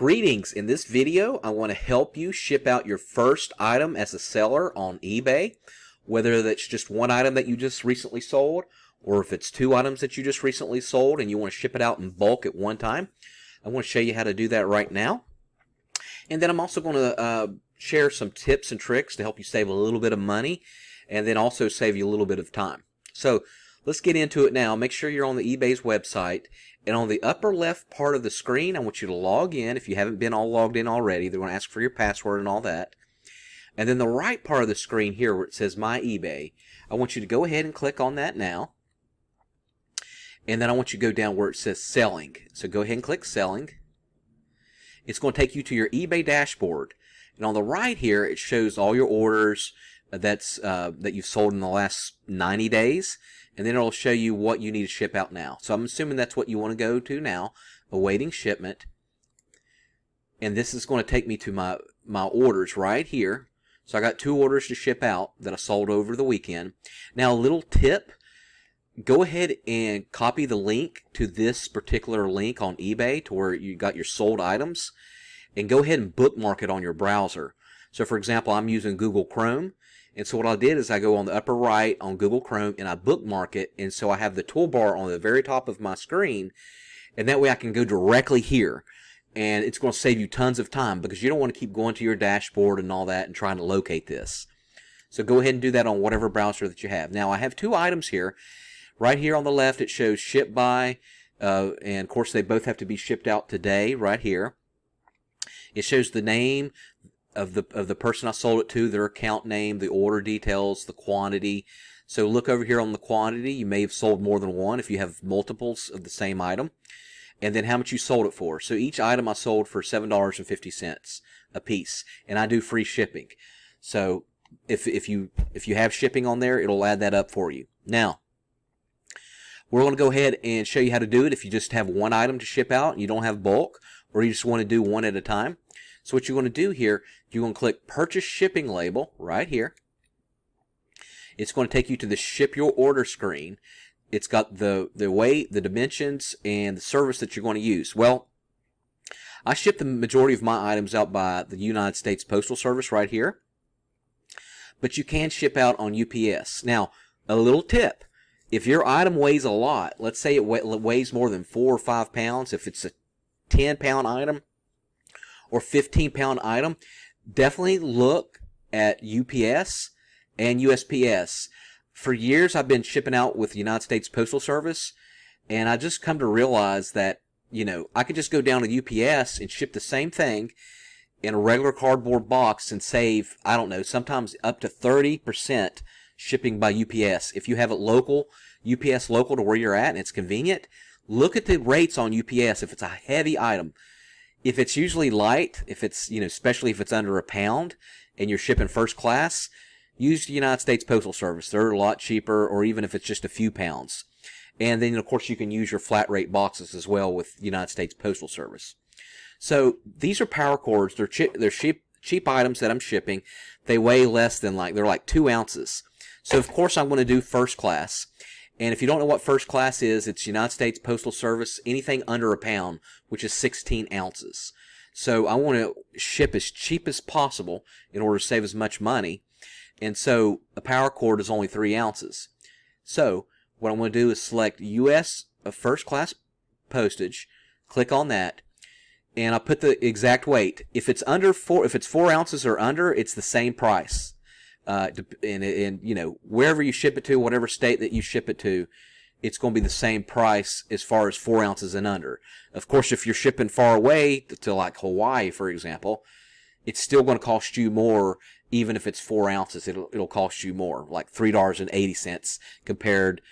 Greetings. In this video, I want to help you ship out your first item as a seller on eBay, whether that's just one item that you just recently sold, or if it's two items that you just recently sold and you want to ship it out in bulk at one time. I want to show you how to do that right now. And then I'm also going to share some tips and tricks to help you save a little bit of money and then also save you a little bit of time. So let's get into it now. Make sure you're on the eBay's website. And on the upper left part of the screen, I want you to log in. If you haven't been all logged in already, they're going to ask for your password and all that. And then the right part of the screen here where it says My eBay, I want you to go ahead and click on that now. And then I want you to go down where it says Selling. So go ahead and click Selling. It's going to take you to your eBay dashboard. And on the right here, it shows all your orders that you've sold in the last 90 days. And then it'll show you what you need to ship out now. So I'm assuming that's what you want to go to now, awaiting shipment. And this is going to take me to my orders right here. So I got two orders to ship out that I sold over the weekend. Now a little tip, go ahead and copy the link to this particular link on eBay to where you got your sold items, and go ahead and bookmark it on your browser. So for example, I'm using Google Chrome. And so what I did is I go on the upper right on Google Chrome and I bookmark it, and so I have the toolbar on the very top of my screen, and that way I can go directly here, and it's going to save you tons of time because you don't want to keep going to your dashboard and all that and trying to locate this. So go ahead and do that on whatever browser that you have. Now I have two items here. Right here on the left it shows ship by, and of course they both have to be shipped out today right here. It shows the name of the person I sold it to, their account name, the order details, the quantity. So look over here on the quantity. You may have sold more than one if you have multiples of the same item. And then how much you sold it for. So each item I sold for $7.50 a piece, and I do free shipping. So if you have shipping on there, it'll add that up for you. Now we're going to go ahead and show you how to do it if you just have one item to ship out and you don't have bulk, or you just want to do one at a time. So what you're going to do here, you're going to click Purchase Shipping Label right here. It's going to take you to the Ship Your Order screen. It's got the weight, the dimensions, and the service that you're going to use. Well, I ship the majority of my items out by the United States Postal Service right here. But you can ship out on UPS. Now, a little tip. If your item weighs a lot, let's say it weighs more than 4 or 5 pounds, if it's a 10-pound item, or 15-pound item, definitely look at UPS and USPS. For years, I've been shipping out with the United States Postal Service, and I just come to realize that, I could just go down to UPS and ship the same thing in a regular cardboard box and save, I don't know, sometimes up to 30% shipping by UPS. If you have it local, UPS local to where you're at, and it's convenient, look at the rates on UPS if it's a heavy item. If it's usually light, if it's, especially if it's under a pound and you're shipping first class, use the United States Postal Service. They're a lot cheaper, or even if it's just a few pounds. And then, of course, you can use your flat rate boxes as well with the United States Postal Service. So these are power cords. They're cheap items that I'm shipping. They weigh less than they're like 2 ounces. So, of course, I'm going to do first class. And if you don't know what first class is, it's United States Postal Service, anything under a pound, which is 16 ounces. So I want to ship as cheap as possible in order to save as much money. And so a power cord is only 3 ounces. So what I'm going to do is select US first class postage, click on that, and I'll put the exact weight. If it's 4 ounces or under, it's the same price. And wherever you ship it to, whatever state that you ship it to, it's going to be the same price as far as 4 ounces and under. Of course, if you're shipping far away to like Hawaii, for example, it's still going to cost you more. Even if it's 4 ounces, it'll cost you more, like $3.80 compared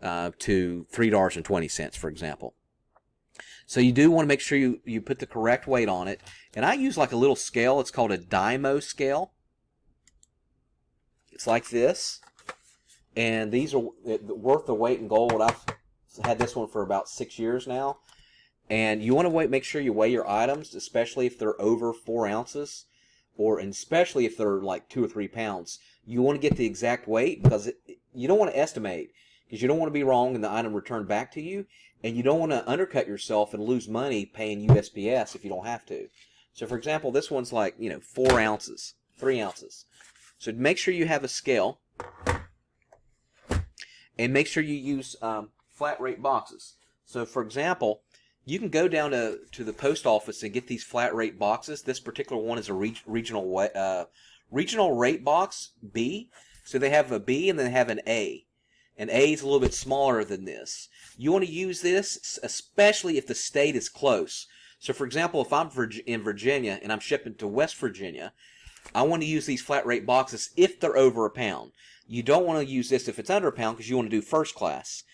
to $3.20, for example. So you do want to make sure you put the correct weight on it. And I use like a little scale. It's called a Dymo scale. It's like this, and these are worth the weight in gold. I've had this one for about 6 years now, and you want to make sure you weigh your items, especially if they're over 4 ounces, and especially if they're like 2 or 3 pounds. You want to get the exact weight because you don't want to estimate, because you don't want to be wrong and the item returned back to you, And you don't want to undercut yourself and lose money paying USPS if you don't have to. So for example, this one's like, 4 ounces, 3 ounces. So make sure you have a scale, and make sure you use flat rate boxes. So for example, you can go down to the post office and get these flat rate boxes. This particular one is a regional rate box B. So they have a B and then they have an A. And A is a little bit smaller than this. You want to use this especially if the state is close. So for example, if I'm in Virginia and I'm shipping to West Virginia, I want to use these flat rate boxes if they're over a pound. You don't want to use this if it's under a pound because you want to do first class.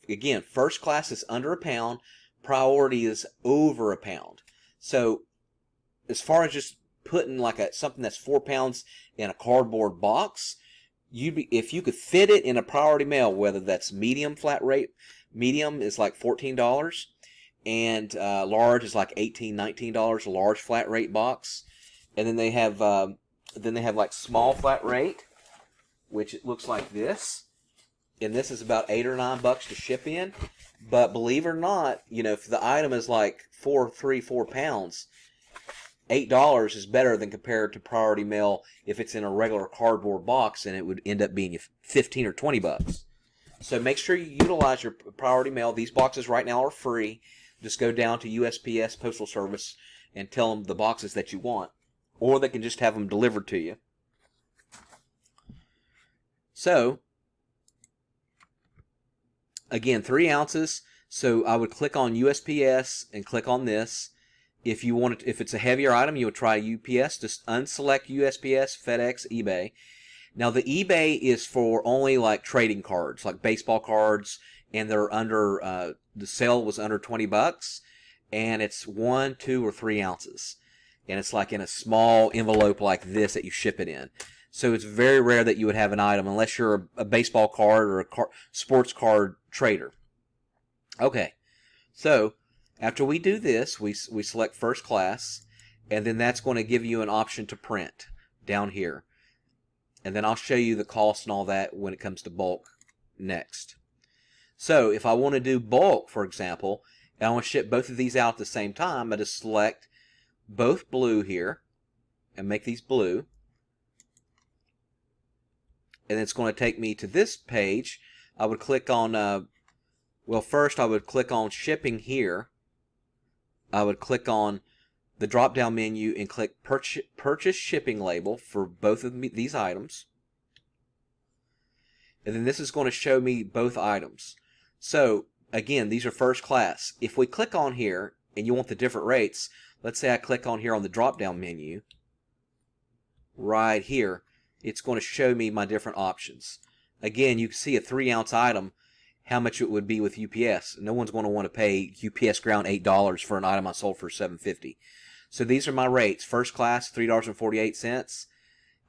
Again, first class is under a pound. Priority is over a pound. So as far as just putting like something that's 4 pounds in a cardboard box, if you could fit it in a priority mail, whether that's medium flat rate, medium is like $14, and large is like $18, $19, a large flat rate box. And then they have like small flat rate, which it looks like this, and this is about $8 or $9 to ship in. But believe it or not, if the item is like 4 pounds, $8 is better than compared to priority mail if it's in a regular cardboard box, and it would end up being $15 or $20. So make sure you utilize your priority mail. These boxes right now are free. Just go down to USPS Postal Service and tell them the boxes that you want, or they can just have them delivered to you. So again, 3 ounces. So I would click on USPS and click on this. If it's a heavier item, you would try UPS. Just unselect USPS, FedEx, eBay. Now the eBay is for only like trading cards, like baseball cards, and they're under the sale was under $20, and it's 1, 2, or 3 ounces, and it's like in a small envelope like this that you ship it in. So it's very rare that you would have an item unless you're a baseball card or a sports card trader. Okay, so after we do this, we select first class, and then that's going to give you an option to print down here. And then I'll show you the cost and all that when it comes to bulk next. So if I want to do bulk, for example, and I want to ship both of these out at the same time, I just select both blue here and make these blue. And it's going to take me to this page. I would click on, first I would click on shipping here. I would click on the drop-down menu and click purchase shipping label for both of these items. And then this is going to show me both items. So again, these are first class. If we click on here and you want the different rates, let's say I click on here on the drop-down menu right here, it's going to show me my different options. Again, you can see a 3 ounce item, how much it would be with UPS. No one's going to want to pay UPS ground $8 for an item I sold for $7.50. So these are my rates. First class, $3.48,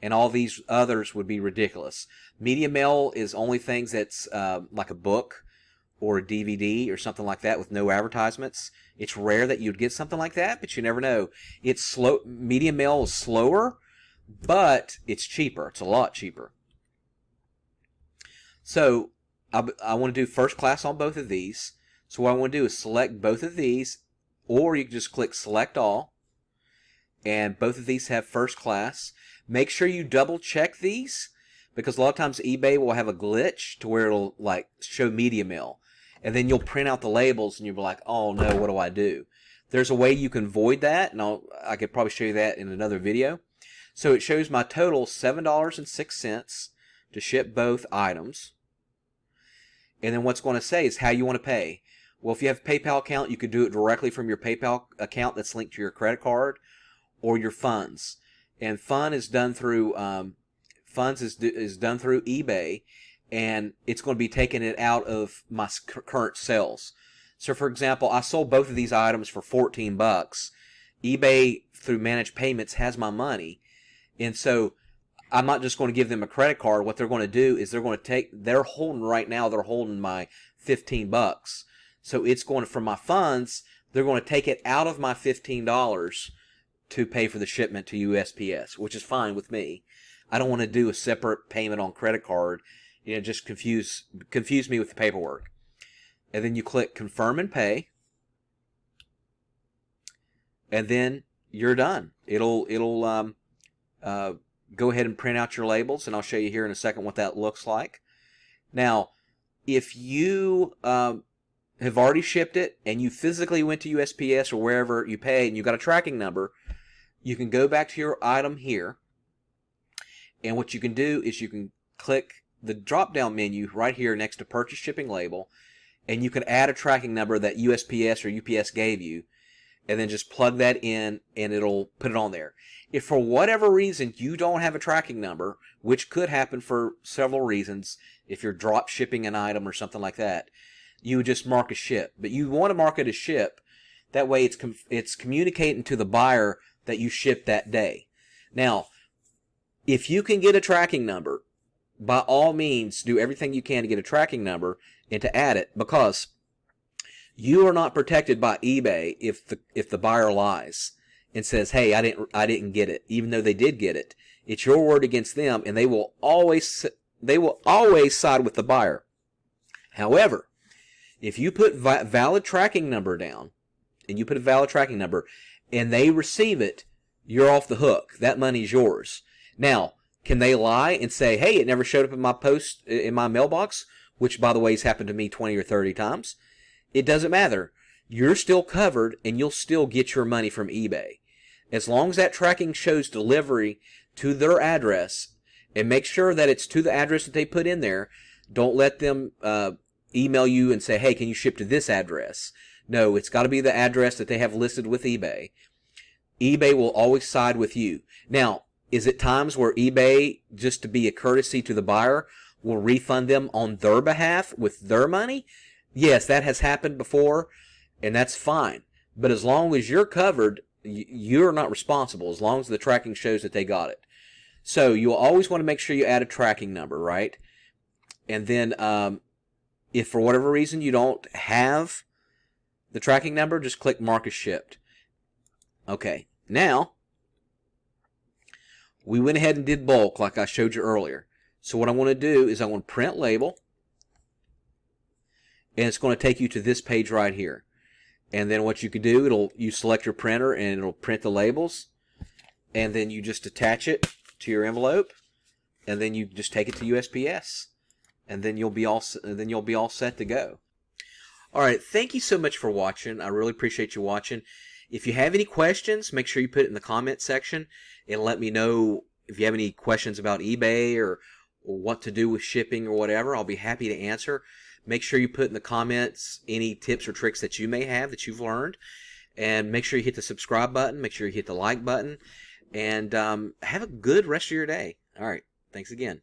and all these others would be ridiculous. Media mail is only things that's like a book or a DVD or something like that with no advertisements. It's rare that you'd get something like that, but you never know. It's slow. Media mail is slower, but it's cheaper. It's a lot cheaper. So I want to do first class on both of these. So what I want to do is select both of these, or you can just click select all, and both of these have first class. Make sure you double check these, because a lot of times eBay will have a glitch to where it'll like show media mail, and then you'll print out the labels and you'll be like, oh no, what do I do? There's a way you can void that, and I could probably show you that in another video. So it shows my total $7.06 to ship both items. And then what's going to say is how you want to pay. Well, if you have a PayPal account, you could do it directly from your PayPal account that's linked to your credit card or your funds. And funds is done through eBay, and it's going to be taking it out of my current sales. So, for example, I sold both of these items for $14. eBay through managed payments has my money, and so I'm not just going to give them a credit card. What they're going to do is they're holding my $15. So it's going to, from my funds, they're going to take it out of my $15 to pay for the shipment to USPS, which is fine with me. I don't want to do a separate payment on credit card. Just confuse me with the paperwork. and then you click confirm and pay, and then you're done. It'll go ahead and print out your labels, and I'll show you here in a second what that looks like. Now, if you have already shipped it and you physically went to USPS or wherever you paid and you got a tracking number, you can go back to your item here, and what you can do is you can click the drop-down menu right here next to purchase shipping label, and you can add a tracking number that USPS or UPS gave you, and then just plug that in and it'll put it on there. If for whatever reason you don't have a tracking number, which could happen for several reasons, if you're drop shipping an item or something like that, you would just mark a ship. But you want to mark it as ship. That way it's communicating to the buyer that you shipped that day. Now, if you can get a tracking number, by all means, do everything you can to get a tracking number and to add it, because you are not protected by eBay if the buyer lies and says, "Hey, I didn't get it," even though they did get it. It's your word against them, and they will always side with the buyer. However, if you put valid tracking number down, and you put a valid tracking number, and they receive it, you're off the hook. That money's yours. Now, can they lie and say, "Hey, it never showed up in my mailbox," which, by the way, has happened to me 20 or 30 times? It doesn't matter. You're still covered, and you'll still get your money from eBay. As long as that tracking shows delivery to their address, and make sure that it's to the address that they put in there. Don't let them email you and say, "Hey, can you ship to this address?" No, it's got to be the address that they have listed with eBay. eBay will always side with you. Now, is it times where eBay, just to be a courtesy to the buyer, will refund them on their behalf with their money? Yes, that has happened before, and that's fine. But as long as you're covered, you're not responsible, as long as the tracking shows that they got it. So you'll always want to make sure you add a tracking number, right? And then if for whatever reason you don't have the tracking number, just click mark as shipped. Okay, now we went ahead and did bulk like I showed you earlier. So what I want to do is I want to print label, and it's going to take you to this page right here. And then what you can do, you select your printer and it'll print the labels, and then you just attach it to your envelope, and then you just take it to USPS, and then you'll be all set to go. All right, thank you so much for watching. I really appreciate you watching. If you have any questions, make sure you put it in the comment section and let me know if you have any questions about eBay or what to do with shipping or whatever. I'll be happy to answer. Make sure you put in the comments any tips or tricks that you may have that you've learned, and make sure you hit the subscribe button. Make sure you hit the like button, and have a good rest of your day. All right, thanks again.